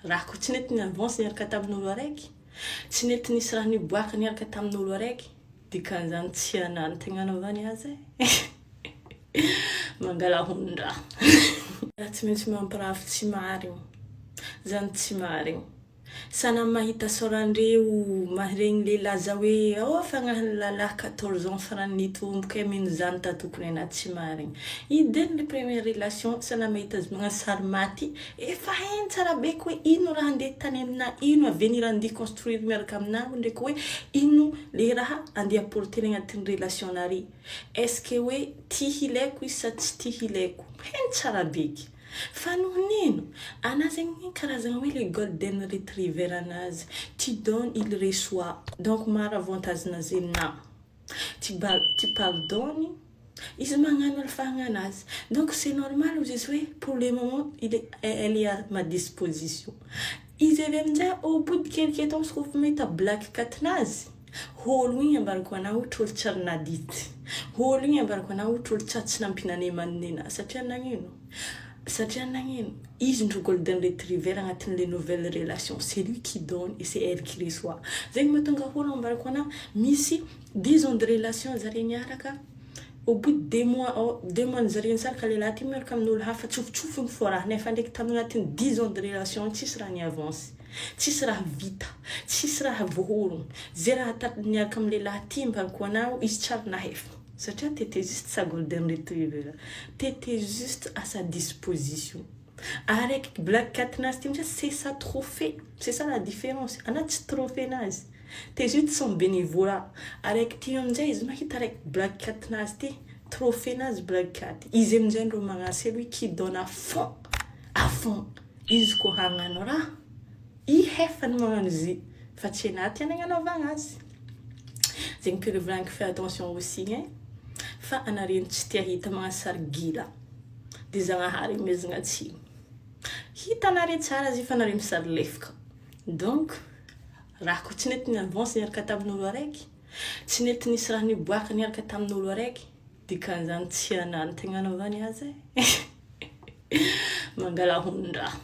raha koa tsy nety niavance niaraka tamin'olo araiky, tsy nety nisy raha niboaka niaraka tamin'olo araiky, dikan'izany tsy anany tegna anaovany azy mangala hondraha. Raha tsy maintsy mampirafy tsy marigny, zany tsy marigny. Sana mahita saorandreo maharegny lehilahy za hoe fagnahy lalahy 14 ans farany nitomboka mino zany tatokony ana tsy marigny. Ideny le première relation sana mahita azy magnano sary maty efa hainy tsara be hoe ino raha andeha tany amina, ino avenir andeha construire miaraka aminahy ndraiky hoe ino le raha andeha apporter agnatin'ny relation nare. Est-ce que hoe tia ilaiko izy sa tsy tia ilaiko? Hainy tsara beky. Fa nohonino ana zegny karazagna hoe le golden retriever anazy, tu donnes il reçoit, donc maro avantage nazy amina, tu pardonnes izy magnano alfahagna anazy, donc c'est normal aux hoe pour le moment elle est à ma disposition. Izy avy aminjay au bout de quelques temps izy kofa mahita black cat nazy, olo igny ambarako ana ohatra olo tsary nadity, olo igny ambarako ana ohatra olo tsy nampinane manina, satria nagnino izy ndro golden retriever agnatin'ny les nouvelles relations, c'est lui qui donne et c'est elle qui reçoit. Zegny mahatonga olo ambarako ana misy 10 ans de relation zare niaraka, au bout de 2 mois zare nisaraka le lahy ty miaraka amin'olo hafa tsofotsofingy fô raha nefa ndraiky tamin'agnatin'ny 10 ans de relation tsisy raha niavance, tsisy raha vita, tsisy raha vohorogno, zay raha niaraka am'le lahy ty mbarako anao izy tsary nahefa. Satria t'étais juste sa golden retriever, t'étais juste à sa disposition. Avec black cat nazy ty c'est ça trophée, c'est ça la différence. Ana tsy trophée nazy, t'es juste son bénévolat. Avec ty amizay izy mahita avec black cat nazy ty, trophée nazy black cat. Izy amizay ro magnano, c'est lui qui donne à fond. Izy ko hagnano raha, ihefany magnano izy, fa tsy anaty anagnanaovagna azy. Zegny périvolaniko fais attention aussi hein. Fa anareny tsy tia hita magnano sary gila de zagnahary mezagna atsy hitanare tsara izy fa anare misary lefaka. Donc raha koa tsy nety niavance niaraka tamin'olo araiky, tsy nety nisy raha niboaka niaraka tamin'olo araiky, dikan'izany tsy anany tegna anaovany azy mangala hondraha.